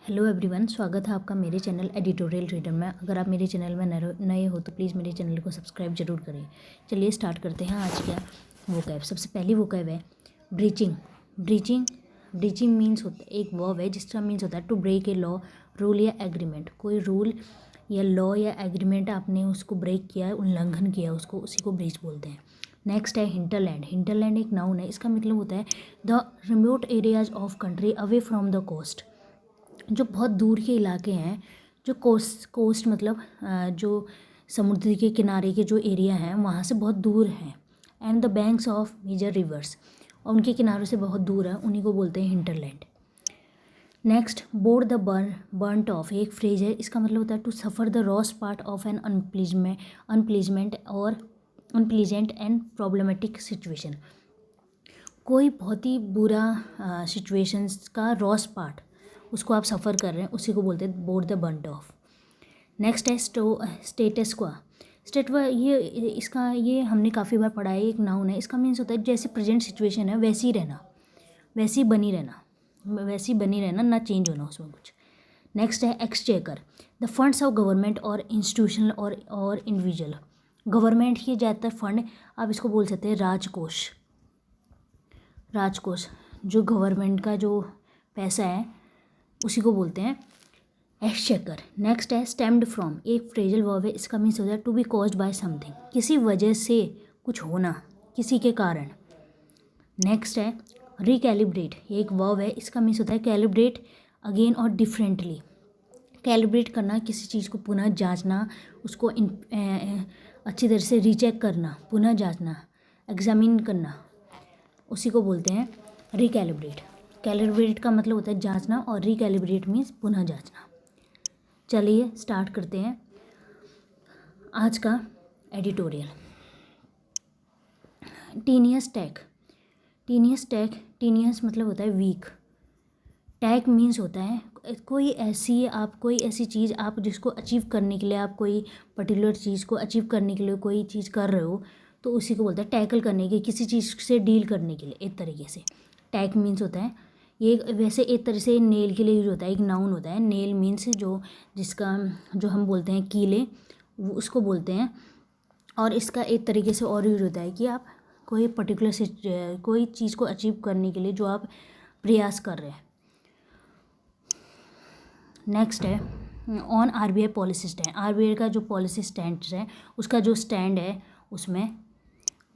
Hello everyone, स्वागत है आपका मेरे चैनल एडिटोरियल रीडर में। अगर आप मेरे चैनल में नए हो तो प्लीज़ मेरे चैनल को सब्सक्राइब जरूर करें। चलिए स्टार्ट करते हैं आज का वोकैब। सबसे पहली वोकैब है ब्रीचिंग। ब्रीचिंग ब्रीचिंग मीन्स होता है, एक वर्ब है जिसका मीन्स होता है to break a law, rule या एग्रीमेंट। कोई रूल या लॉ या एग्रीमेंट आपने उसको ब्रेक किया है, उल्लंघन किया उसको, उसी को ब्रीच बोलते हैं। नेक्स्ट है हिंटरलैंड। हिंटरलैंड एक नाउन है, इसका मतलब होता है the remote areas of country away from the coast. जो बहुत दूर के इलाके हैं, जो कोस्ट मतलब जो समुद्र के किनारे के जो एरिया हैं वहाँ से बहुत दूर हैं। And the banks of major rivers, और उनके किनारों से बहुत दूर है, उन्हीं को बोलते हैं hinterland. Next bore the brunt of, एक फ्रेज है, इसका मतलब होता है to suffer the worst part of an unpleasantness और अनप्लीजेंट एंड प्रॉब्लमेटिक सिचुएशन। कोई बहुत ही बुरा सिचुएशंस का रॉस पार्ट उसको आप सफ़र कर रहे हैं, उसी को बोलते हैं bore the brunt of. Next है स्टेटस क्वा। ये हमने काफ़ी बार पढ़ा है, एक नाउन है, इसका मीन्स होता है जैसे प्रेजेंट सिचुएशन है वैसे ही रहना, वैसी बनी रहना, वैसी बनी रहना, ना चेंज होना उसमें कुछ। नेक्स्ट है exchequer. The funds of government और इंस्टीट्यूशनल और इंडिविजुअल। गवर्नमेंट के ज़्यादातर फंड, आप इसको बोल सकते हैं राजकोष। राजकोष जो गवर्नमेंट का जो पैसा है उसी को बोलते हैं एक्सचेकर। नेक्स्ट है स्टेम्ड फ्रॉम, एक फ्रेजल वर्ब है, इसका मीन्स होता है to be caused by something, किसी वजह से कुछ होना, किसी के कारण। नेक्स्ट है रिकैलिब्रेट, एक वर्ब है, इसका मीन्स होता है कैलिब्रेट अगेन और डिफरेंटली। कैलिब्रेट करना, किसी चीज़ को पुनः जांचना, उसको अच्छी तरह से रीचेक करना, पुनः जांचना, एग्जामिन करना, उसी को बोलते हैं रिकैलिब्रेट। कैलिब्रेट का मतलब होता है जांचना और रिकैलिब्रेट मीन्स पुनः जांचना। चलिए स्टार्ट करते हैं आज का एडिटोरियल। टीनियस टैग। टीनियस मतलब होता है वीक। टैग मीन्स होता है कोई ऐसी चीज़ आप जिसको अचीव करने के लिए, आप कोई पर्टिकुलर चीज़ को अचीव करने के लिए कोई चीज़ कर रहे हो, तो उसी को बोलते हैं टैकल करने के, किसी चीज़ से डील करने के लिए। एक तरीके से टैग मीन्स होता है ये, वैसे एक तरह से नेल के लिए यूज होता है, एक नाउन होता है। नेल मीन्स जो हम बोलते हैं कीले, वो उसको बोलते हैं। और इसका एक तरीके से और यूज होता है कि आप कोई पर्टिकुलर से कोई चीज़ को अचीव करने के लिए जो आप प्रयास कर रहे हैं। नेक्स्ट है on RBI policy stand. RBI का जो पॉलिसी स्टैंड है, उसका जो स्टैंड है उसमें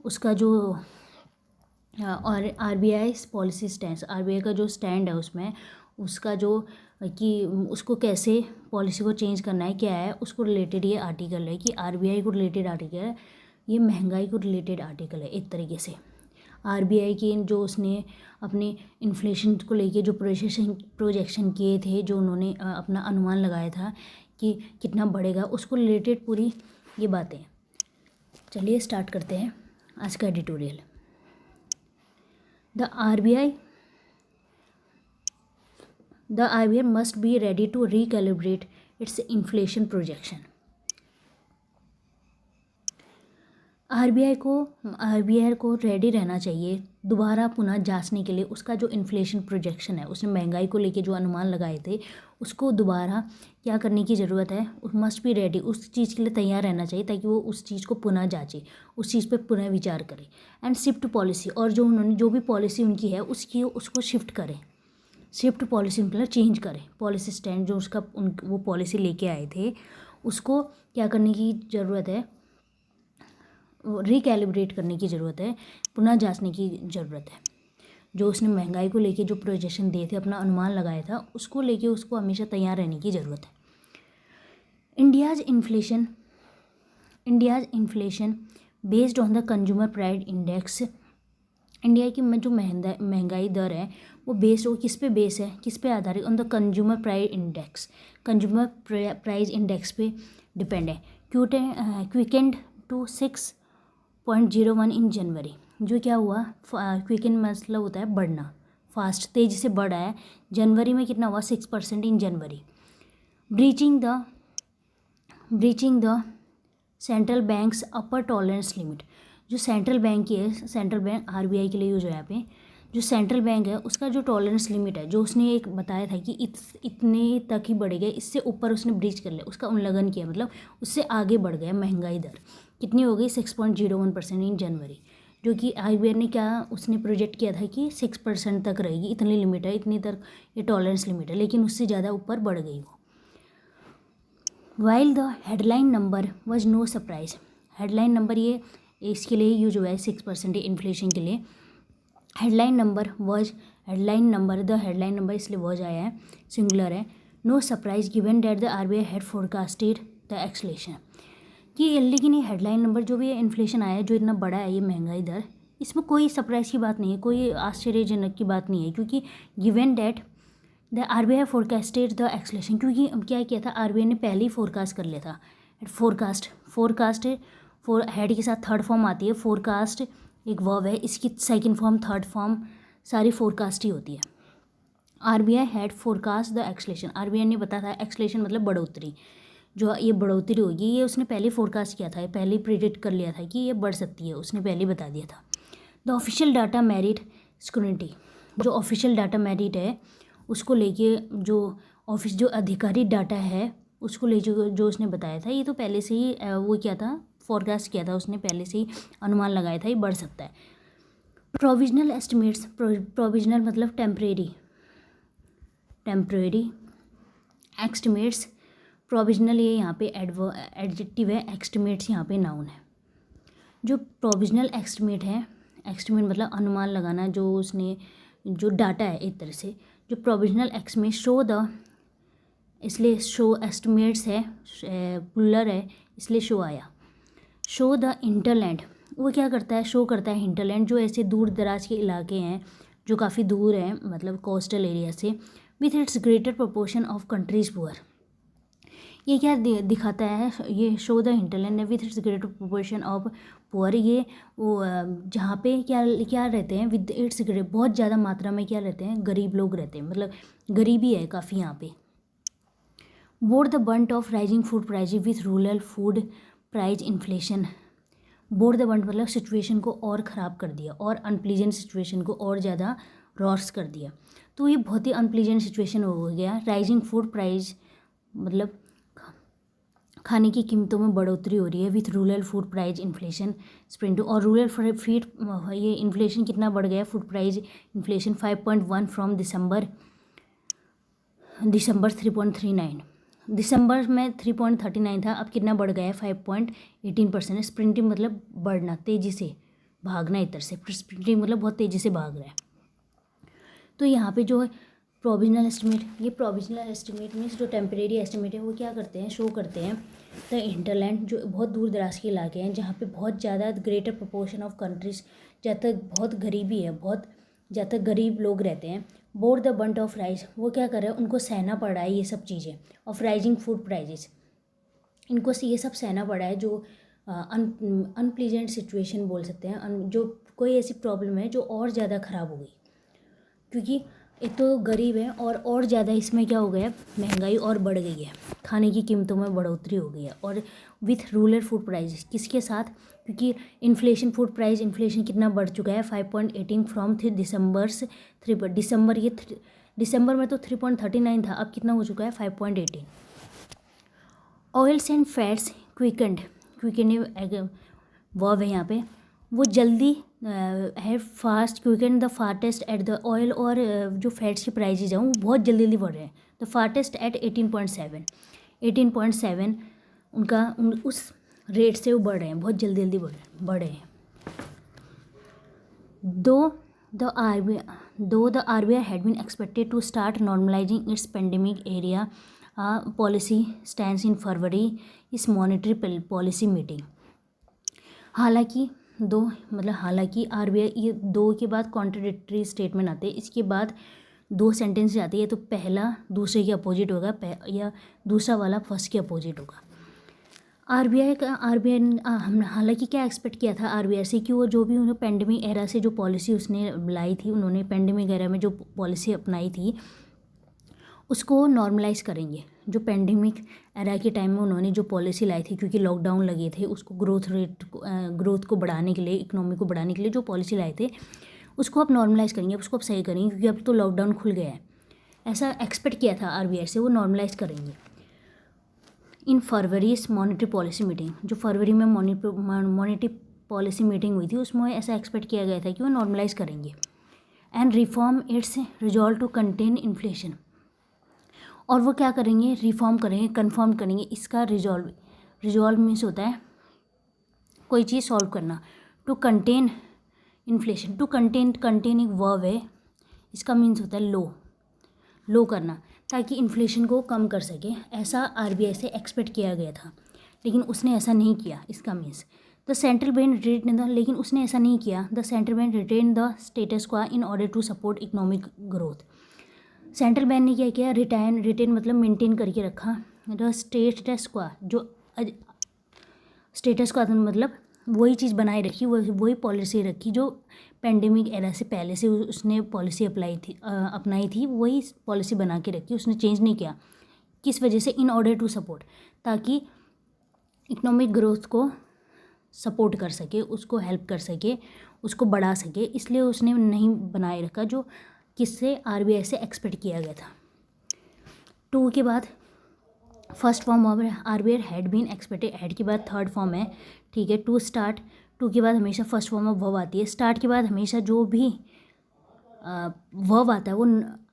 उसका जो और आरबीआई पॉलिसी स्टैंड, आरबीआई का जो स्टैंड है उसमें उसका जो कि उसको कैसे पॉलिसी को चेंज करना है, क्या है, उसको रिलेटेड ये आर्टिकल है कि आरबीआई को रिलेटेड आर्टिकल है, ये महंगाई को रिलेटेड आर्टिकल है। एक तरीके से आरबीआई की जो उसने अपने इन्फ्लेशन को लेके जो प्रोजेक्शन किए थे, जो उन्होंने अपना अनुमान लगाया था कि कितना बढ़ेगा, उसको रिलेटेड पूरी ये बातें। चलिए स्टार्ट करते हैं आज का editorial. The RBI must be ready to recalibrate its inflation projection. RBI को रेडी रहना चाहिए दोबारा पुनः जांचने के लिए उसका जो इन्फ्लेशन प्रोजेक्शन है, उसने महंगाई को लेके जो अनुमान लगाए थे उसको दोबारा क्या करने की ज़रूरत है। मस्ट बी रेडी, उस चीज़ के लिए तैयार रहना चाहिए ताकि वो उस चीज़ को पुनः जांचे, उस चीज़ पे पुनः विचार करें। एंड शिफ्ट पॉलिसी, और जो भी पॉलिसी उनकी है उसको शिफ्ट करें। शिफ्ट पॉलिसी मतलब चेंज करें। पॉलिसी स्टैंड जो वो पॉलिसी लेके आए थे उसको क्या करने की ज़रूरत है, रिकैलिब्रेट करने की ज़रूरत है, पुनः जांचने की ज़रूरत है। जो उसने महंगाई को लेके जो प्रोजेक्शन दिए थे, अपना अनुमान लगाया था, उसको लेके उसको हमेशा तैयार रहने की ज़रूरत है। India's inflation based on the consumer price index. India की जो महंगाई दर है वो किस पे बेस है, किस पे आधारित, on the consumer price index. Consumer price index पे डिपेंड है। क्विकेंड टू 6.01 इन जनवरी। जो क्या हुआ, क्विकेंड मतलब होता है बढ़ना, फास्ट, तेज़ी से बढ़ा है। जनवरी में कितना हुआ, 6% in January. Breaching the central bank's upper tolerance limit. जो सेंट्रल बैंक की है, सेंट्रल बैंक आरबीआई के लिए यूज है यहाँ पे, जो सेंट्रल बैंक है उसका जो टॉलरेंस लिमिट है, जो उसने एक बताया था कि इतने तक ही बढ़ेगा, इससे ऊपर उसने ब्रीच कर लिया, उसका उल्लंघन किया, मतलब उससे आगे बढ़ गया। महंगाई दर कितनी हो गई? 6.01% इन जनवरी, जो कि आरबीआई ने क्या उसने प्रोजेक्ट किया था कि 6% तक रहेगी, इतनी लिमिट है, इतनी तक ये टॉलरेंस लिमिट है, लेकिन उससे ज़्यादा ऊपर बढ़ गई वो। While the headline number was no surprise, headline number ये इसके लिए यूज हुआ है 6% इन्फ्लेशन के लिए। Headline number the headline number इसलिए वॉज आया है, सिंगुलर है। No surprise given that the RBI had forecasted the acceleration, कि लेकिन ये हेडलाइन नंबर जो भी इन्फ्लेशन आया है, जो इतना बड़ा है ये महंगाई दर, इसमें कोई सरप्राइज की बात नहीं है, कोई आश्चर्यजनक की बात नहीं है, क्योंकि given that the RBI forecasted the acceleration, क्योंकि क्या किया था आरबीआई ने पहले ही फोरकास्ट कर लिया था। फोरकास्ट हेड के साथ थर्ड फॉर्म आती है, फोरकास्ट एक वर्ब है, इसकी सेकंड फॉर्म थर्ड फॉर्म सारी फोरकास्ट ही होती है। RBI had forecast the acceleration, RBI ने बताया था एक्सलेशन मतलब बढ़ोतरी, जो ये बढ़ोतरी होगी ये उसने पहले फोरकास्ट किया था, पहले प्रिडिक्ट कर लिया था कि ये बढ़ सकती है, उसने पहले बता दिया था। The official data merit scrutiny, जो ऑफिशियल डाटा मेरिट है उसको लेके जो आधिकारिक डाटा है उसको ले जो उसने बताया था, ये तो पहले से ही वो क्या था, फोरकास्ट किया था उसने, पहले से ही अनुमान लगाया था ये बढ़ सकता है। प्रोविजनल एस्टिमेट्स, प्रोविजनल मतलब टेम्परेरी एस्टिमेट्स, प्रोविजनल ये यहाँ पे एडजेक्टिव है, एस्टिमेट्स यहाँ पे नाउन है। जो प्रोविजनल एस्टिमेट है, एस्टिमेट मतलब अनुमान लगाना, जो उसने जो डाटा है एक तरह से, जो प्रोविजनल एस्टिमेट शो द, इसलिए शो एस्टिमेट्स है प्लूरल है इसलिए शो आया। शो द इंटरलैंड, वो क्या करता है, शो करता है हिंटरलैंड, जो ऐसे दूर दराज के इलाके हैं जो काफ़ी दूर हैं, मतलब कोस्टल एरिया से, with its greater proportion of countries poor. ये क्या दिखाता है, ये show the hinterland with its greater proportion of poor, ये वो जहाँ पे क्या रहते हैं, विद इट्स बहुत ज़्यादा मात्रा में क्या रहते हैं, गरीब लोग रहते हैं, मतलब गरीबी है काफ़ी यहाँ पे। Bore the brunt of rising food prices with rural food prices inflation, bore the brunt मतलब सिचुएशन को और ख़राब कर दिया, और अनप्लीजेंट सिचुएशन को और ज़्यादा रॉर्स कर दिया, तो ये बहुत ही अनप्लीजेंट सिचुएशन हो गया। राइजिंग फूड प्राइस मतलब खाने की कीमतों में बढ़ोतरी हो रही है, with rural food price inflation sprint, और रूरल फीड ये इन्फ्लेशन कितना बढ़ गया, food price inflation 5.1 from December 3.39, दिसंबर में 3.39 था, अब कितना बढ़ गया है 5.18%। स्प्रिंटिंग मतलब बढ़ना, तेज़ी से भागना, इधर से स्प्रिंटिंग मतलब बहुत तेज़ी से भाग रहा है। तो यहाँ पे जो प्रोविजनल एस्टिमेट, ये प्रोविजनल एस्टिमेट मीन्स जो टेम्परेरी एस्टिमेट है वो क्या करते हैं, शो करते हैं द इंटरलैंड, जो बहुत दूर दराज के इलाके हैं जहाँ पे बहुत ज़्यादा ग्रेटर प्रोपोर्शन ऑफ कंट्रीज, जहाँ तक बहुत गरीबी है, जहाँ तक गरीब लोग रहते हैं। Bore the brunt of rise, वो क्या कर रहे हैं, उनको सहना पड़ रहा है ये सब चीज़ें, ऑफ राइजिंग फूड प्राइजेस, इनको ये सब सहना पड़ा है, जो अनप्लीजेंट सिचुएशन बोल सकते हैं, जो कोई ऐसी प्रॉब्लम है जो और ज़्यादा ख़राब हो गई, क्योंकि एक तो गरीब है और ज़्यादा इसमें क्या हो गया, महंगाई और बढ़ गई है, खाने की कीमतों में बढ़ोतरी हो गई है, और विथ रूरल फूड प्राइस किसके साथ, क्योंकि इन्फ्लेशन फूड प्राइस इन्फ्लेशन कितना बढ़ चुका है 5.18 फ्रॉम दिसंबर से 3, दिसंबर में तो 3.39 था, अब कितना हो चुका है 5.18। Oils and fats quickened verb है यहाँ पे, वो जल्दी है, fast quickened the fastest at the oil, और जो फैट्स के प्राइजेज हैं वो बहुत जल्दी बढ़ रहे हैं, द फास्टेस्ट एट 18.7 उनका उस रेट से वो बढ़ रहे हैं, बहुत जल्दी बढ़ रहे हैं। Though the RBI had been expected to start normalising its pandemic era policy stance in February is monetary policy meeting. हालांकि आरबीआई, ये दो के बाद कॉन्ट्रडिक्टरी स्टेटमेंट आते हैं, इसके बाद दो सेंटेंस आती है, तो पहला दूसरे के अपोजिट होगा या दूसरा वाला फर्स्ट के अपोजिट होगा। आरबीआई हालांकि क्या एक्सपेक्ट किया था आरबीआई से कि वो जो भी उन्होंने पेंडेमिक एरा से जो पॉलिसी उसने लाई थी, उन्होंने पेंडेमिक एरा में जो पॉलिसी अपनाई थी उसको नॉर्मलाइज करेंगे। जो पेंडेमिक एरा के टाइम में उन्होंने जो पॉलिसी लाई थी, क्योंकि लॉकडाउन लगे थे, उसको ग्रोथ को बढ़ाने के लिए, इकोनॉमी को बढ़ाने के लिए जो पॉलिसी लाए थे उसको आप नॉर्मलाइज़ करेंगे, उसको आप सही करेंगे, क्योंकि अब तो लॉकडाउन खुल गया है, ऐसा एक्सपेक्ट किया था आरबीआई से, वो नॉर्मलाइज़ करेंगे। इन फरवरीज मॉनेटरी पॉलिसी मीटिंग, जो फरवरी में मॉनेटरी पॉलिसी मीटिंग हुई थी, उसमें ऐसा एक्सपेक्ट किया गया था कि वो नॉर्मलाइज़ करेंगे। And reform its resolve to contain inflation, और वो क्या करेंगे, रिफॉर्म करेंगे, कन्फर्म करेंगे इसका रिजॉल्व मीन्स होता है कोई चीज़ सॉल्व करना। To contain inflation, to contain एक वर्ब है, इसका मीन्स होता है लो करना, ताकि इन्फ्लेशन को कम कर सके, ऐसा आरबीआई से एक्सपेक्ट किया गया था, लेकिन उसने ऐसा नहीं किया। इसका means the central bank retained the, लेकिन उसने ऐसा नहीं किया, the central bank retained the status quo in order to support economic growth. Central bank ने क्या किया, रिटेन मतलब मेंटेन करके रखा, द स्टेटस क्वा, जो स्टेटस क्वा मतलब वही चीज़ बनाए रखी, वही पॉलिसी रखी जो पेंडेमिक एरा से पहले से उसने पॉलिसी अपनाई थी, वही पॉलिसी बना के रखी, उसने चेंज नहीं किया। किस वजह से, इन ऑर्डर टू सपोर्ट, ताकि इकोनॉमिक ग्रोथ को सपोर्ट कर सके, उसको हेल्प कर सके, उसको बढ़ा सके, इसलिए उसने नहीं बनाए रखा, जो किससे, आरबीआई से एक्सपेक्ट किया गया था। 2 के बाद first form of RBI had been expected, had के बाद थर्ड फॉर्म है, ठीक है। टू स्टार्ट, 2 के बाद हमेशा फर्स्ट फॉर्म ऑफ वर्ब आती है। स्टार्ट के बाद हमेशा जो भी वर्ब आता है वो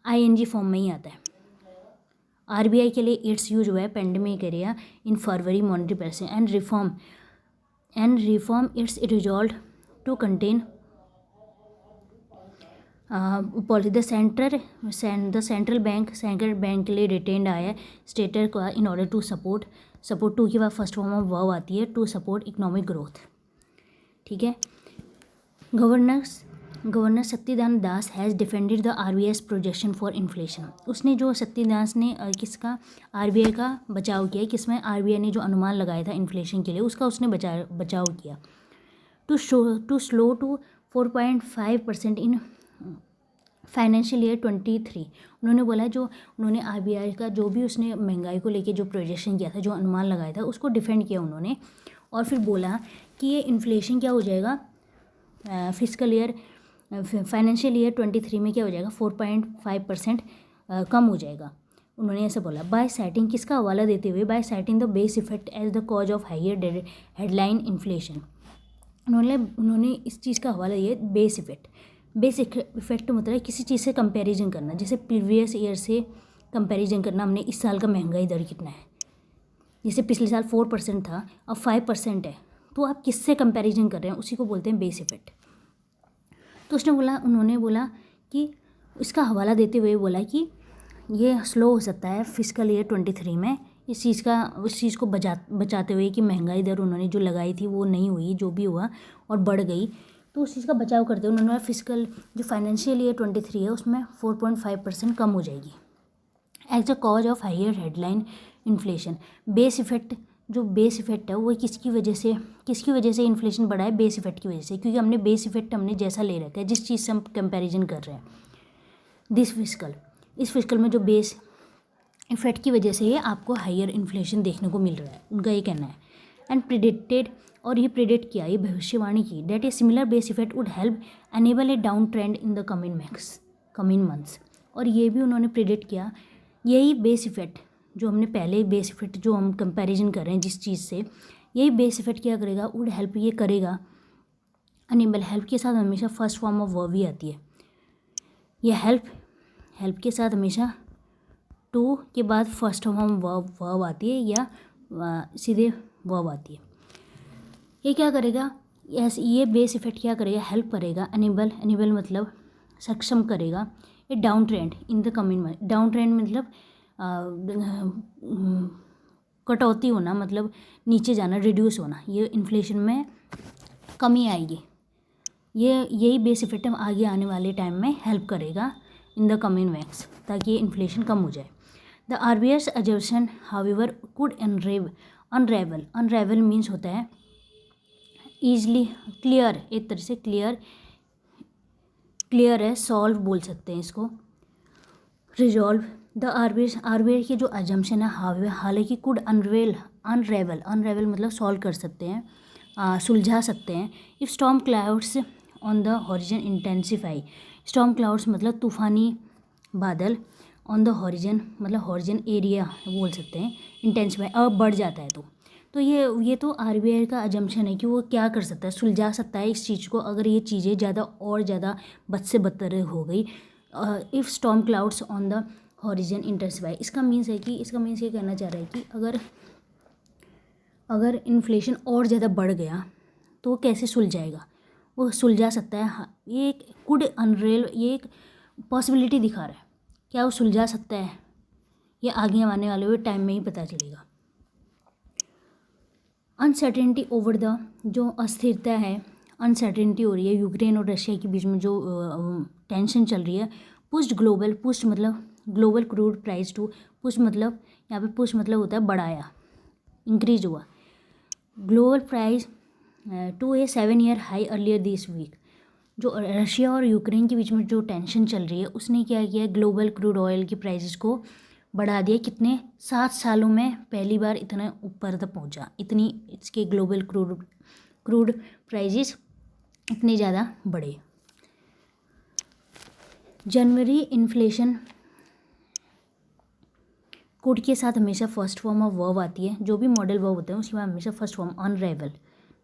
आईएनजी फॉर्म में ही आता है। आरबीआई के लिए इट्स यूज हुआ है pandemic area in February monetary policy and reform its resolve to contain the central bank के लिए रिटेन्ड आया है स्टेटस का इन ऑर्डर टू सपोर्ट 2 के बाद फर्स्ट फॉर्म ऑफ वर्ब आती है, टू सपोर्ट इकोनॉमिक ग्रोथ, ठीक है। गवर्नर सत्यदान Das has defended the RBI projection for inflation. उसने जो सत्यदास ने किसका, आरबीआई का बचाव किया, किसमें, आरबीआई ने जो अनुमान लगाया था इन्फ्लेशन के लिए, उसका उसने बचाव किया। To slow to 4.5% in financial year 23। उन्होंने बोला, जो उन्होंने आरबीआई का जो भी उसने महंगाई को लेके जो प्रोजेक्शन किया था, जो अनुमान लगाया था, उसको डिफेंड किया उन्होंने, और फिर बोला कि ये इन्फ्लेशन क्या हो जाएगा, फाइनेंशियल ईयर 23 में क्या हो जाएगा, 4.5% कम हो जाएगा। उन्होंने ऐसा बोला। बाय साइटिंग, किसका हवाला देते हुए, by citing the base effect as the cause of higher headline inflation. उन्होंने इस चीज़ का हवाला दिया, बेस इफेक्ट मतलब किसी चीज़ से कंपैरिजन करना, जैसे प्रीवियस ईयर से कंपैरिजन करना, हमने इस साल का महंगाई दर कितना है, जैसे पिछले साल 4% था, अब 5% है, तो आप किससे कंपैरिजन कर रहे हैं, उसी को बोलते हैं बेस इफेक्ट। तो उन्होंने बोला कि इसका हवाला देते हुए बोला कि ये स्लो हो सकता है फिस्कल ईयर 23 में, उस चीज़ को बचाते हुए कि महंगाई दर उन्होंने जो लगाई थी वो नहीं हुई, जो भी हुआ और बढ़ गई, तो उस चीज़ का बचाव करते हुए उन्होंने फिस्कल जो फाइनेंशियल ईयर 23 है उसमें 4.5% कम हो जाएगी as a cause of higher headline inflation. Base effect है वो किसकी वजह से इन्फ्लेशन बढ़ा है, बेस इफेक्ट की वजह से, क्योंकि हमने बेस इफेक्ट जैसा ले रखा है जिस चीज़ से हम कंपैरिजन कर रहे हैं। इस फिस्कल में जो बेस इफेक्ट की वजह से ये आपको हाइयर इन्फ्लेशन देखने को मिल रहा है, उनका ये कहना है। एंड प्रिडिक्टेड, और ये प्रिडिक्ट किया, ये भविष्यवाणी की, that a similar base effect would help enable A down trend in the coming months. और ये भी उन्होंने प्रिडिक्ट किया, यही बेस इफेक्ट जो हमने पहले बेस इफेक्ट जो हम कंपैरिजन कर रहे हैं जिस चीज़ से, यही बेस इफेक्ट क्या करेगा, वुड हेल्प, ये करेगा एनेबल, हेल्प के साथ हमेशा फर्स्ट फॉर्म ऑफ वर्ब ही आती है, ये हेल्प के साथ हमेशा टू के बाद फर्स्ट फॉर्म वर्ब आती है या सीधे वर्ब आती है। ये क्या करेगा, ये बेस इफेक्ट क्या करेगा, हेल्प करेगा, एनेबल मतलब सक्षम करेगा, ये down trend in the coming month. Down trend मतलब कटौती होना, मतलब नीचे जाना, रिड्यूस होना, ये इन्फ्लेशन में कमी आएगी, यही बेस इफेक्ट हम आगे आने वाले टाइम में हेल्प करेगा इन द कमिंग मंथ्स, ताकि ये इन्फ्लेशन कम हो जाए। The RBI's assertion however could unravel means होता है ईजली क्लियर, एक तरह से क्लियर है, सॉल्व बोल सकते हैं इसको, रिजॉल्व। द आरबीआई की जो अजम्पशन है हालांकि कुड अनरेवल मतलब सॉल्व कर सकते हैं, सुलझा सकते हैं, if storm clouds on the horizon intensify. Storm clouds मतलब तूफ़ानी बादल, ऑन द हॉरिजन मतलब हॉरिजन एरिया बोल सकते हैं, इंटेंसिफाई अब बढ़ जाता है तो ये तो आरबीआई का अजम्पशन है कि वो क्या कर सकता है, सुलझा सकता है इस चीज़ को अगर ये चीज़ें ज़्यादा और ज़्यादा बद से बदतर हो गई। If storm clouds on the horizon intensify, इसका मीन्स ये कहना चाह रहा है कि अगर इन्फ्लेशन और ज़्यादा बढ़ गया तो कैसे सुलझाएगा, वो सुलझा सकता है। हाँ, ये एक कुड अनरेल, ये एक पॉसिबिलिटी दिखा रहा है, क्या वो सुलझा सकता है, ये आगे आने वाले हुए टाइम में ही पता चलेगा। अनसर्टेनिटी ओवर द, जो अस्थिरता है, अनसर्टेनिटी हो रही है यूक्रेन और रशिया के बीच में, जो टेंशन चल रही है। पुस्ट मतलब global crude price to, pushed मतलब यहाँ पे पुस्ट मतलब होता है बढ़ाया, इंक्रीज हुआ, global price to a 7-year high earlier this week. जो रशिया और यूक्रेन के बीच में जो टेंशन चल रही है उसने क्या किया, ग्लोबल क्रूड ऑयल की प्राइसेस को बढ़ा दिया। कितने, 7 सालों में पहली बार इतना ऊपर तक पहुंचा, इतनी इसके ग्लोबल क्रूड प्राइसेस इतने ज़्यादा बढ़े। जनवरी इन्फ्लेशन, कुड के साथ हमेशा फर्स्ट फॉर्म ऑफ वर्ब आती है, जो भी मॉडल वर्ब होते हैं उसके बाद हमेशा फर्स्ट फॉर्म अनरेवल,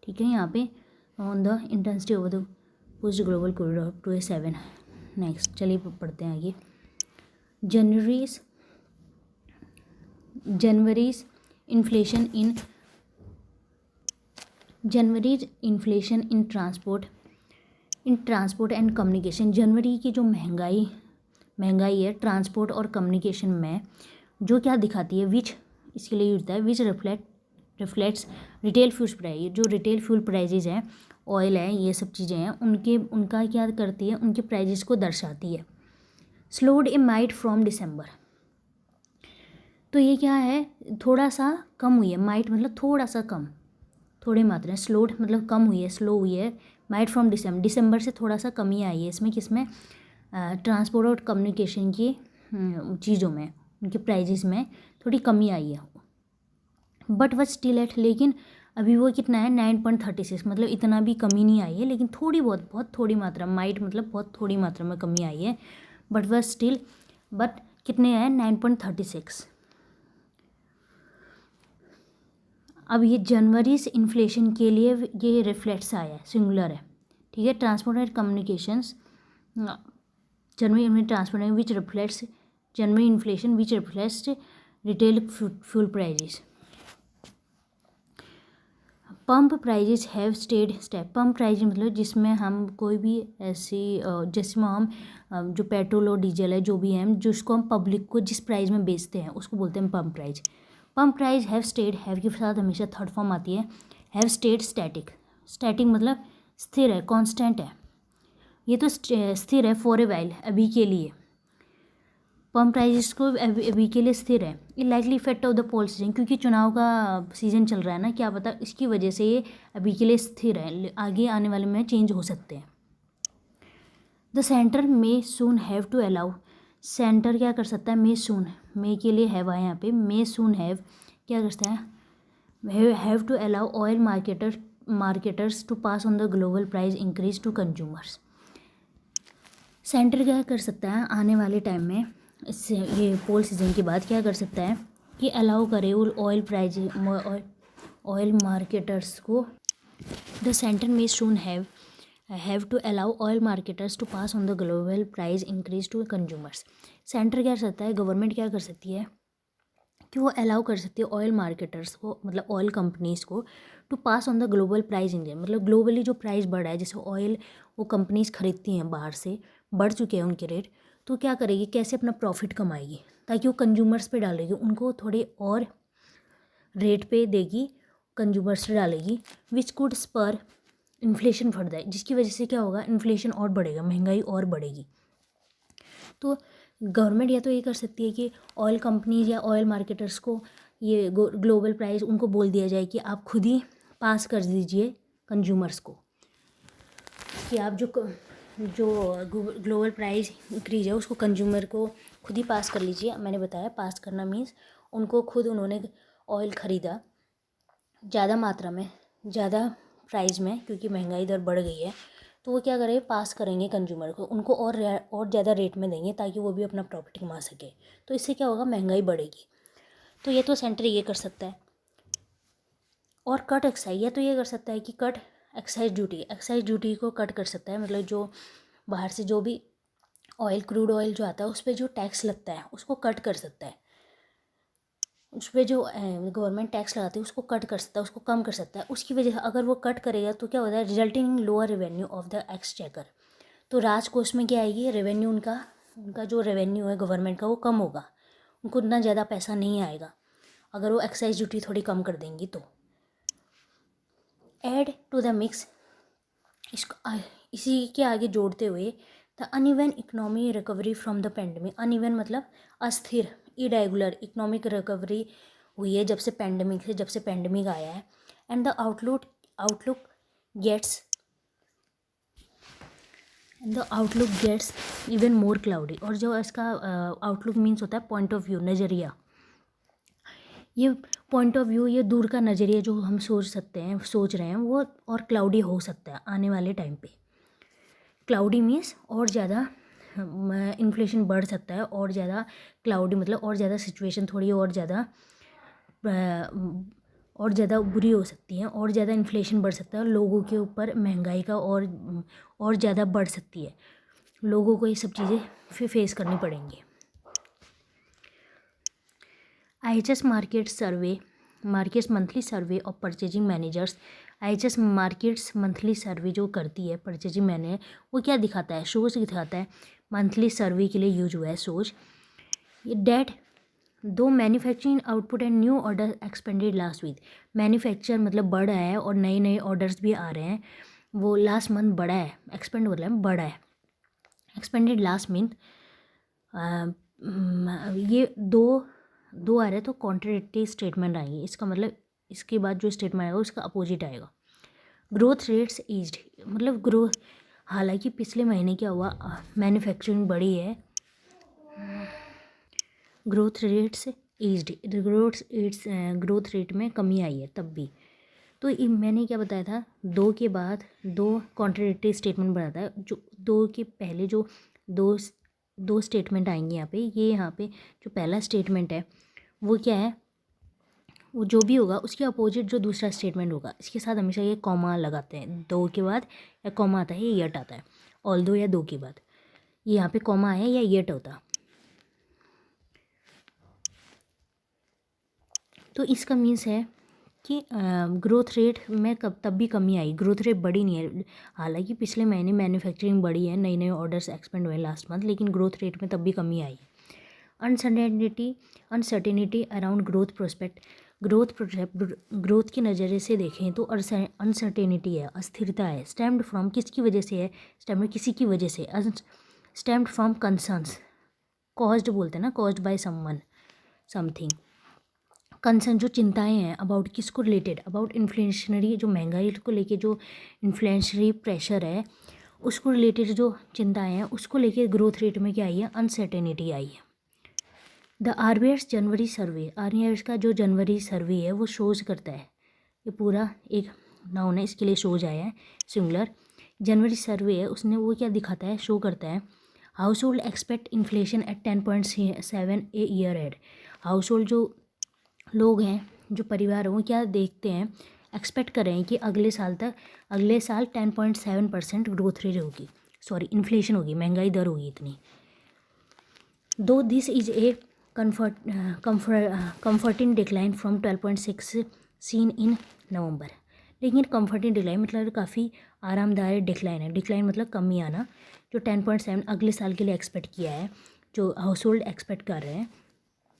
ठीक है। यहाँ पे on the intensity over the post global crude to a 7। Next चलिए पढ़ते हैं आगे। January's inflation in transport and communication. जनवरी की जो महंगाई है ट्रांसपोर्ट और कम्युनिकेशन में, जो क्या दिखाती है, विच इसके लिए यूज होता है, विच रिफ्लेक्ट्स रिटेल फ्यूल प्राइस। जो रिटेल फ्यूल प्राइजेज हैं, ऑयल है, ये सब चीज़ें हैं, उनका क्या करती है, उनके प्राइजेस को दर्शाती है। Slowed A might from December, तो ये क्या है, थोड़ा सा कम हुई है, माइट मतलब थोड़ा सा कम, थोड़ी मात्रा, स्लोड मतलब कम हुई है, स्लो हुई है, माइट फ्रॉम दिसंबर से थोड़ा सा कमी आई है इसमें, किसमें, ट्रांसपोर्ट और कम्युनिकेशन की चीज़ों में, उनके प्राइजेस में थोड़ी कमी आई है। बट वह स्टिल एट, लेकिन अभी वो कितना है, 9.36, मतलब इतना भी कमी नहीं आई है, लेकिन थोड़ी बहुत थोड़ी मात्रा, माइट मतलब बहुत थोड़ी मात्रा में कमी आई है। बट वह स्टिल, बट कितने हैं, 9.36। अब ये जनवरी से इन्फ्लेशन के लिए ये रिफ्लेक्ट्स आया है, सिंगुलर है, ठीक है। ट्रांसपोर्ट एंड कम्युनिकेशंस, जनवरी में transport which reflects January inflation which reflects retail fuel prices. Pump prices have stayed step, pump price मतलब जिसमें हम कोई भी ऐसी जिसमें हम जो पेट्रोल और डीजल है जो भी है, जिसको हम पब्लिक को जिस प्राइस में बेचते हैं उसको बोलते हैं pump price. Pump price have stayed, have के साथ हमेशा थर्ड फॉर्म आती है, हैव स्टेड स्टैटिक। स्टैटिक मतलब स्थिर है, कांस्टेंट है, ये तो स्थिर है, फॉर ए वाइल, अभी के लिए। पंप प्राइजेस को अभी के लिए स्थिर है। ये likely effect of the poll season, क्योंकि चुनाव का सीजन चल रहा है ना, क्या पता इसकी वजह से ये अभी के लिए स्थिर है, आगे आने वाले में चेंज हो सकते हैं। The centre may soon have to allow, centre क्या कर सकता है, मे सून, मे के लिए हैव आया यहाँ पे, मे सून हैव क्या कर सकता है, have to allow oil marketers to pass on the global price increase to consumers. Centre क्या कर सकता है आने वाले टाइम में, इससे ये पोल सीजन के बाद क्या कर सकता है कि अलाउ करे ऑयल मार्केटर्स को। The centre may soon have to allow oil marketers to pass on the global price increase to consumers. Centre क्या कर सकता है, गवर्नमेंट क्या कर सकती है कि वो अलाउ कर सकती है ऑयल मार्केटर्स को, मतलब ऑयल कंपनीज़ को, to pass on the global price increase, मतलब ग्लोबली जो प्राइस बढ़ा है, जैसे ऑयल वो कंपनीज़ खरीदती हैं बाहर से, बढ़ चुके हैं उनके रेट, तो क्या करेगी, कैसे अपना प्रॉफिट कमाएगी, ताकि वो कंज्यूमर्स पे डालेगी, उनको थोड़े और रेट पे देगी, कंज्यूमर्स पे डालेगी, which could spur inflation further है, जिसकी वजह से क्या होगा, इन्फ्लेशन और बढ़ेगा, महंगाई और बढ़ेगी। तो गवर्नमेंट या तो ये कर सकती है कि ऑयल कंपनीज या ऑयल मार्केटर्स को ये ग्लोबल प्राइस उनको बोल दिया जाए कि आप खुद ही पास कर दीजिए कंज्यूमर्स को, कि आप जो ग्लोबल प्राइस इंक्रीज है उसको कंज्यूमर को खुद ही पास कर लीजिए। मैंने बताया पास करना मीन्स उनको खुद, उन्होंने ऑयल ख़रीदा ज़्यादा मात्रा में, ज़्यादा प्राइस में, क्योंकि महंगाई दर बढ़ गई है, तो वो क्या करेंगे, पास करेंगे कंज्यूमर को, उनको और ज़्यादा रेट में देंगे ताकि वो भी अपना प्रॉफिट कमा सके। तो इससे क्या होगा, महंगाई बढ़ेगी। तो ये तो सेंटर ये कर सकता है। और कट एक्साइज, या तो ये कर सकता है कि कट एक्साइज ड्यूटी को कट कर सकता है, मतलब जो बाहर से जो भी ऑयल, क्रूड ऑयल जो आता है उस पर जो टैक्स लगता है उसको कट कर सकता है। उस पर जो गवर्नमेंट टैक्स लगाती है उसको कट कर सकता है, उसको कम कर सकता है। उसकी वजह से अगर वो कट करेगा तो क्या होता है, resulting in lower revenue of the exchequer. तो राजकोष में क्या आएगी, रेवेन्यू, उनका जो रेवेन्यू है गवर्नमेंट का वो कम होगा, उनको उतना ज़्यादा पैसा नहीं आएगा अगर वो एक्साइज ड्यूटी थोड़ी कम कर देंगी तो। ऐड टू द मिक्स, इसको इसी के आगे जोड़ते हुए, the uneven economy recovery from the pandemic. Uneven मतलब अस्थिर, इरेगुलर इकोनॉमिक रिकवरी हुई है जब से पेंडेमिक आया है। And the outlook gets even more cloudy. और जो इसका आउटलुक मीन्स होता है पॉइंट ऑफ व्यू, नज़रिया। ये पॉइंट ऑफ व्यू, ये दूर का नज़रिया जो हम सोच रहे हैं वो और क्लाउडी हो सकता है आने वाले टाइम पे। क्लाउडी मीन्स और ज़्यादा इन्फ्लेशन बढ़ सकता है, और ज़्यादा क्लाउडी मतलब और ज़्यादा सिचुएशन थोड़ी और ज़्यादा बुरी हो सकती है, और ज़्यादा इन्फ्लेशन बढ़ सकता है, और लोगों के ऊपर महंगाई का और ज़्यादा बढ़ सकती है। लोगों को ये सब चीज़ें फिर फेस करनी पड़ेंगी। IHS Markit's monthly survey of purchasing managers. IHS Markit's monthly survey जो करती है परचेजिंग मैनेजर, वो क्या दिखाता है, सोच दिखाता है। मंथली सर्वे के लिए यूज हुआ है सोच। डेट दो manufacturing output and new order expanded last week. Manufacture मतलब बढ़ रहा है और नए नए ऑर्डर्स भी आ रहे हैं, वो लास्ट मंथ बढ़ा है, एक्सपेंड मतलब बढ़ा है। एक्सपेंडेड लास्ट मंथ, ये दो आ रहे हैं तो कॉन्ट्राडिक्टरी स्टेटमेंट आएंगे, इसका मतलब इसके बाद जो स्टेटमेंट आएगा उसका अपोजिट आएगा। ग्रोथ रेट्स ईज्ड, मतलब ग्रोथ, हालांकि पिछले महीने क्या हुआ, मैन्युफैक्चरिंग बढ़ी है, growth rates eased, growth rate में कमी आई है तब भी। तो मैंने क्या बताया था, दो के बाद दो कॉन्ट्राडिक्टरी स्टेटमेंट बनाता है, जो दो के पहले जो दो स्टेटमेंट आएंगे यहाँ पे, ये यहाँ पे जो पहला स्टेटमेंट है वो क्या है, वो जो भी होगा उसके अपोजिट जो दूसरा स्टेटमेंट होगा, इसके साथ हमेशा ये कॉमा लगाते हैं, दो के बाद या कॉमा आता है या यट आता है, ऑल्दो या दो के बाद ये यहाँ पे कॉमा आया या यट होता। तो इसका मीन्स है कि ग्रोथ रेट में तब भी कमी आई, ग्रोथ रेट बढ़ी नहीं है। हालांकि पिछले महीने मैन्युफैक्चरिंग बढ़ी है, नए नए ऑर्डर्स एक्सपेंड हुए लास्ट मंथ, लेकिन ग्रोथ रेट में तब भी कमी आई। अनसर्टेनिटी अराउंड ग्रोथ के नज़रिए से देखें तो अनसर्टेनिटी है, अस्थिरता है। स्टेम्ड फ्रॉम किसकी वजह से है, स्टेम्ड किसी की वजह से, स्टेम्ड फ्रॉम कंसर्न्स, कॉज्ड बोलते हैं ना, कॉज्ड बाय समथिंग। कंसर्न जो चिंताएं हैं, अबाउट किसको रिलेटेड, अबाउट इन्फ्लेशनरी, जो महंगाई को लेके जो इन्फ्लेशनरी प्रेशर है उसको रिलेटेड जो चिंताएं हैं उसको लेके ग्रोथ रेट में क्या आई है, अनसर्टेनिटी आई है। The RBI's January survey, RBI का जो जनवरी सर्वे है वो शोज करता है, ये पूरा एक नाउन है, इसके लिए शोज आया है सिंगुलर। जनवरी सर्वे है, उसने वो क्या दिखाता है, शो करता है, household expect inflation at 10.7 a year ahead. Household जो लोग हैं, जो परिवार हैं, वो क्या देखते हैं, एक्सपेक्ट कर रहे हैं कि अगले साल 10.7% ग्रोथ रेट होगी, इन्फ्लेशन होगी, महंगाई दर होगी इतनी। दो this is a comforting decline from 12.6 seen in नवंबर। लेकिन कंफर्टिंग डिक्लाइन मतलब काफ़ी आरामदायक डिक्लाइन है, डिक्लाइन मतलब कमी आना, जो 10.7 अगले साल के लिए एक्सपेक्ट किया है, जो हाउस होल्ड एक्सपेक्ट कर रहे हैं।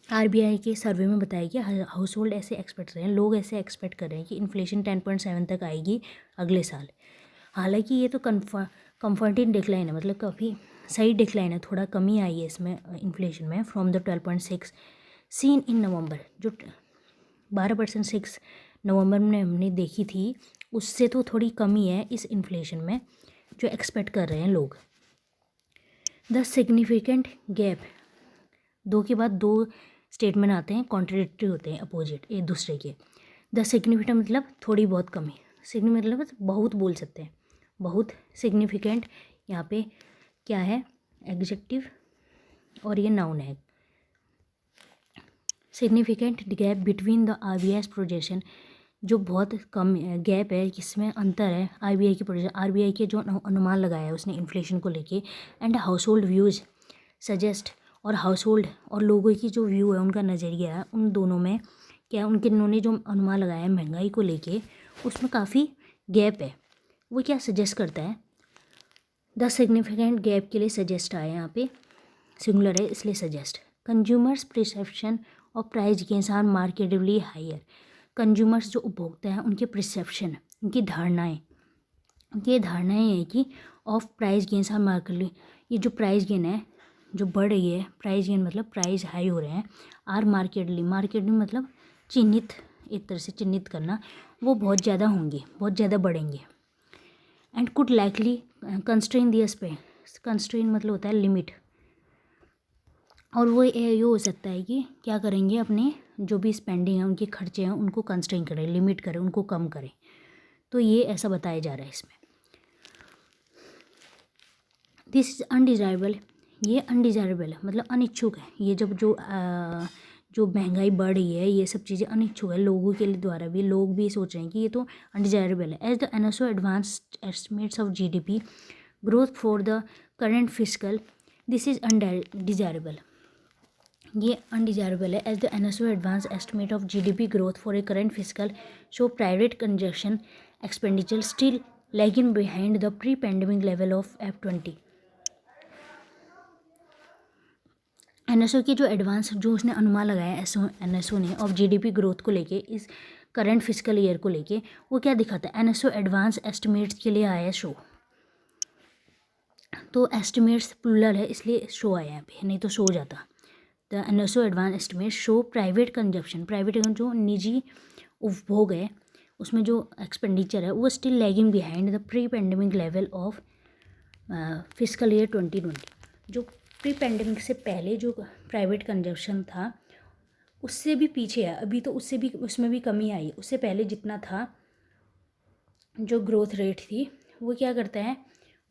RBI के सर्वे में बताया कि हाउस होल्ड ऐसे एक्सपेक्ट कर रहे हैं, लोग ऐसे एक्सपेक्ट कर रहे हैं कि इन्फ्लेशन 10.7 तक आएगी अगले साल। हालांकि ये तो कंफर्टिंग डिक्लाइन है, मतलब काफ़ी सही डिक्लाइन है, थोड़ा कमी आई है इसमें इन्फ्लेशन में फ्रॉम द 12.6 सीन इन नवंबर, जो 12.6 नवंबर में हमने देखी थी उससे तो थोड़ी कमी है इस इन्फ्लेशन में जो एक्सपेक्ट कर रहे हैं लोग। द सिग्निफिकेंट गैप, दो के बाद दो स्टेटमेंट आते हैं, कॉन्ट्राडिक्टरी होते हैं, अपोजिट एक दूसरे के। द सिग्निफिकेंट मतलब थोड़ी बहुत कमी, सिग्निफिकेंट मतलब बहुत बोल सकते हैं, बहुत सिग्निफिकेंट, यहाँ पे क्या है, एडजेक्टिव और ये नाउन है। Significant gap between the RBI projection, जो बहुत कम गैप है, जिसमें अंतर है आरबीआई की प्रोजेक्शन, आरबीआई के जो अनुमान लगाया है उसने इन्फ्लेशन को लेके, and house hold views suggest, और हाउस होल्ड और लोगों की जो व्यू है, उनका नज़रिया है, उन दोनों में क्या, उन्होंने जो अनुमान लगाया है महंगाई को लेके, उसमें काफ़ी गैप है। वो क्या सजेस्ट करता है, द सिग्निफिकेंट गैप के लिए सजेस्ट आया, यहाँ पे सिंगुलर है इसलिए सजेस्ट। कंज्यूमर्स परसेप्शन और price gains are markedly higher, consumers जो उपभोक्ता हैं उनके परसेप्शन, उनकी धारणाएं, ये धारणाएं हैं कि of price gains are markedly, ये जो प्राइस गेन है जो बढ़ रही है, प्राइस गेन मतलब प्राइस हाई हो रहे हैं, आर मार्केटली, मार्केटली मतलब चिन्हित, एक तरह से चिन्हित करना, वो बहुत ज़्यादा होंगे, बहुत ज़्यादा बढ़ेंगे। एंड कुड लाइकली कंस्ट्रेन दियस पे, कंस्ट्रेन मतलब होता है लिमिट, और वो ये हो सकता है कि क्या करेंगे, अपने जो भी स्पेंडिंग है, उनके खर्चे हैं, उनको कंस्ट्रेन करें, लिमिट करें, उनको कम करें। तो ये ऐसा बताया जा रहा है इसमें। दिस इज अनडिजायरेबल, ये अनडिजायरेबल है मतलब अनिच्छुक है, ये जब जो महंगाई बढ़ रही है, ये सब चीज़ें अनिच्छुक है लोगों के द्वारा भी, लोग भी सोच रहे हैं कि ये तो अनडिजायरेबल है। As the NSO advanced estimates of GDP growth for the current fiscal, this is undesirable, ये अनडिजायरेबल है। As the NSO advance estimate of GDP growth for a current fiscal show private consumption expenditure still lagging behind the pre pandemic level of F20। NSO की जो advance जो उसने अनुमान लगाया NSO ने of GDP growth को लेके, इस करंट फिस्कल ईयर को लेके, वो क्या दिखाता है, एनएसओ एडवांस एस्टिमेट्स के लिए आया है शो, तो एस्टिमेट्स प्लूरल है इसलिए शो आया यहाँ पे, नहीं तो शो जाता। The NSO advance estimate show private consumption, private जो निजी उपभोग है उसमें जो एक्सपेंडिचर है वो still lagging behind the pre pandemic level of fiscal year 2020, जो प्री पेंडेमिक से पहले जो प्राइवेट कंजप्शन था उससे भी पीछे है अभी, तो उससे भी, उसमें भी कमी आई। उससे पहले जितना था जो ग्रोथ रेट थी, वो क्या करता है,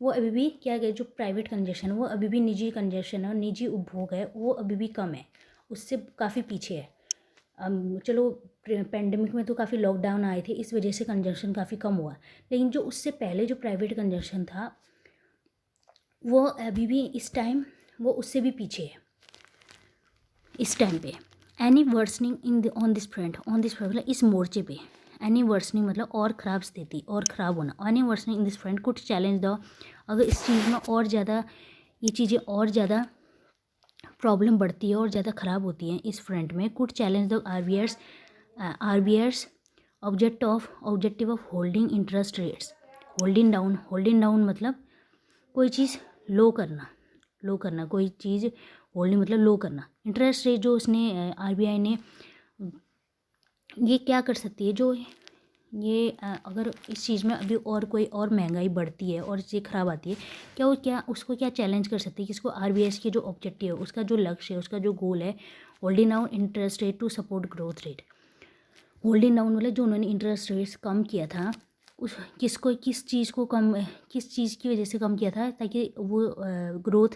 वो अभी भी क्या है, जो प्राइवेट कंजप्शन वो अभी भी निजी कंजप्शन है और निजी उपभोग है वो अभी भी कम है, उससे काफ़ी पीछे है। चलो पेंडेमिक में तो काफ़ी लॉकडाउन आए थे, इस वजह से कंजप्शन काफ़ी कम हुआ, लेकिन जो उससे पहले जो प्राइवेट कंजप्शन था वो अभी भी इस टाइम वो उससे भी पीछे है इस टाइम पे। Any worsening in on this front मतलब इस मोर्चे पे, एनी वर्सनिंग मतलब और ख़राब स्थिति और ख़राब होना, any worsening in this front could challenge the, अगर इस चीज़ में और ज़्यादा ये चीज़ें और ज़्यादा प्रॉब्लम बढ़ती है और ज़्यादा ख़राब होती हैं इस फ्रंट में, could challenge the RBI's objective of holding interest rates, holding down मतलब कोई चीज़ लो करना कोई चीज़ होल्डिंग मतलब लो करना, इंटरेस्ट रेट जो उसने आरबीआई ने, ये क्या कर सकती है, जो ये अगर इस चीज़ में अभी और कोई और महंगाई बढ़ती है और चीज़ें ख़राब आती है, क्या उसको क्या चैलेंज कर सकती है, कि इसको आरबीआई के जो ऑब्जेक्टिव है, उसका जो लक्ष्य है, उसका जो गोल है, holding down interest rate to support growth rate, holding down मतलब जो उन्होंने इंटरेस्ट रेट्स कम किया था, उस किस चीज़ की वजह से कम किया था, ताकि वो ग्रोथ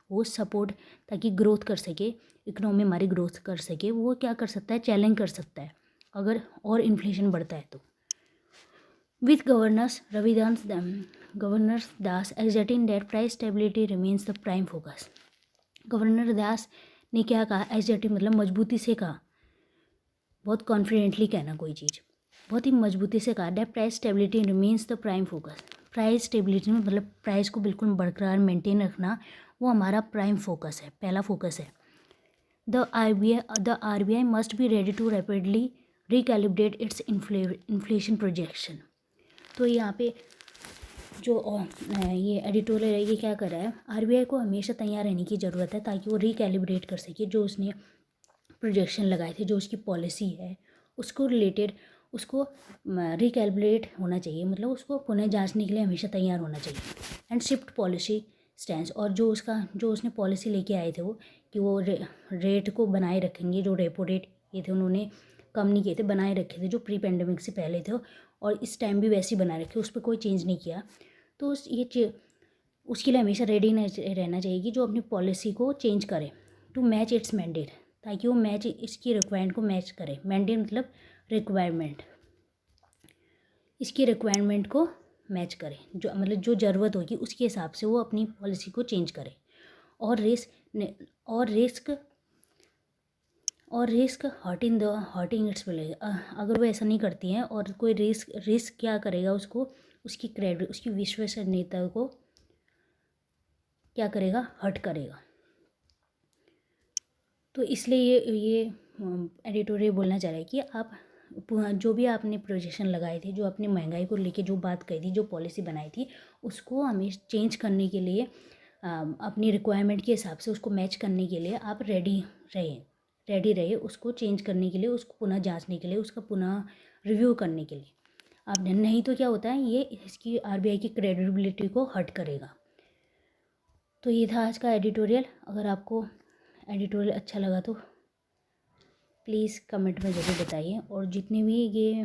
वो सपोर्ट, ताकि ग्रोथ कर सके, इकोनॉमी हमारी ग्रोथ कर सके, वो क्या कर सकता है, चैलेंज कर सकता है अगर और इन्फ्लेशन बढ़ता है तो। With governor Das exacting that price stability remains the prime focus, governor Das ने क्या कहा, एग्जैक्टिंग मतलब मजबूती से कहा, बहुत कॉन्फिडेंटली कहना कोई चीज़, बहुत ही मजबूती से कहा, that price stability remains the prime focus, price stability में मतलब प्राइस को बिल्कुल बरकरार मेंटेन रखना, वो हमारा प्राइम फोकस है, पहला फोकस है। The RBI must be ready to rapidly recalibrate its inflation projection. तो यहाँ पे जो ये एडिटोरियल है, ये क्या कर रहा है, आरबीआई को हमेशा तैयार रहने की ज़रूरत है, ताकि वो रिकैलिब्रेट कर सके जो उसने प्रोजेक्शन लगाए थे, जो उसकी पॉलिसी है उसको रिलेटेड, उसको रिकैलिब्रेट होना चाहिए, मतलब उसको पुनः जांचने के लिए हमेशा तैयार होना चाहिए। एंड शिफ्ट पॉलिसी स्टैंड, और जो उसने पॉलिसी लेके आए थे वो, कि वो रेट को बनाए रखेंगे, जो रेपो रेट ये थे उन्होंने कम नहीं किए थे, बनाए रखे थे जो प्री पेंडेमिक से पहले थे, और इस टाइम भी वैसे ही बनाए रखे, उस पर कोई चेंज नहीं किया। तो उसके लिए हमेशा रेडी रहना चाहिए कि जो अपनी पॉलिसी को चेंज करे टू मैच इट्स मैंडेट, ताकि वो मैच इसकी रिक्वायरमेंट को मैच करे। मैंडेट मतलब रिक्वायरमेंट, इसकी रिक्वायरमेंट को मैच करे, जो मतलब जो ज़रूरत होगी उसके हिसाब से वो अपनी पॉलिसी को चेंज करे। और रिस्क हर्टिंग इट्स विलेज, अगर वो ऐसा नहीं करती हैं और कोई रिस्क क्या करेगा, उसको उसकी क्रेडिट, उसकी विश्वसनीयता को क्या करेगा, हर्ट करेगा। तो इसलिए ये एडिटोरियल बोलना चाह रहा है कि आप जो भी आपने प्रोजेक्शन लगाए थे, जो आपने महंगाई को लेके जो बात कही थी, जो पॉलिसी बनाई थी, उसको हमें चेंज करने के लिए अपनी रिक्वायरमेंट के हिसाब से उसको मैच करने के लिए आप रेडी रहे उसको चेंज करने के लिए, उसको पुनः जांचने के लिए, उसका पुनः रिव्यू करने के लिए। आप नहीं तो क्या होता है, ये इसकी आरबीआई की क्रेडिबिलिटी को हर्ट करेगा। तो ये था आज का एडिटोरियल। अगर आपको एडिटोरियल अच्छा लगा तो प्लीज़ कमेंट में ज़रूर बताइए, और जितने भी ये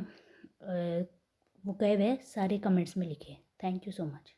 वो कहे हुए सारे कमेंट्स में लिखे। Thank you so much.